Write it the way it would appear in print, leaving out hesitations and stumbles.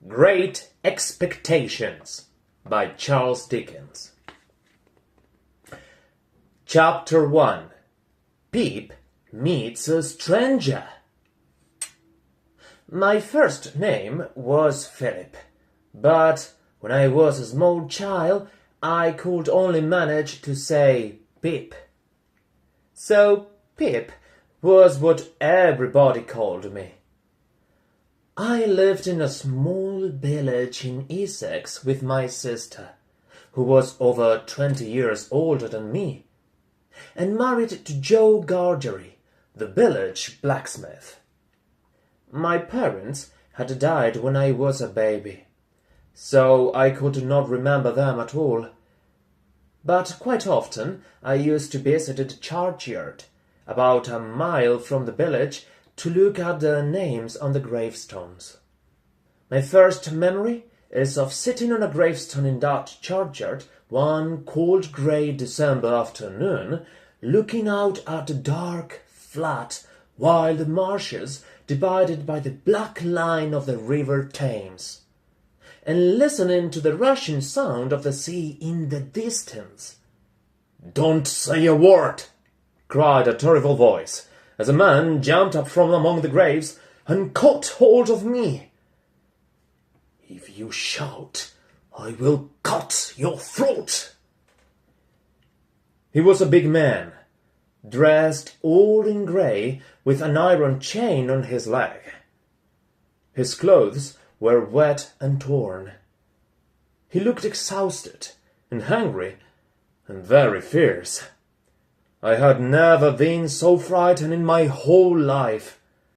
Great Expectations by Charles Dickens. Chapter 1. Pip meets a stranger. My first name was Philip, but when I was a small child, I could only manage to say Pip. So Pip was what everybody called me. I lived in a small village in Essex with my sister, who was over 20 years older than me, and married to Joe Gargery, the village blacksmith. My parents had died when I was a baby, so I could not remember them at all. But quite often I used to visit the churchyard, about a mile from the village, to look at the names on the gravestones. My first memory is of sitting on a gravestone in that churchyard one cold grey December afternoon, looking out at the dark, flat, wild marshes divided by the black line of the River Thames, and listening to the rushing sound of the sea in the distance. "Don't say a word!" cried a terrible voice, as a man jumped up from among the graves and caught hold of me. "If you shout, I will cut your throat." He was a big man, dressed all in grey, with an iron chain on his leg. His clothes were wet and torn. He looked exhausted and hungry and very fierce. I had never been so frightened in my whole life.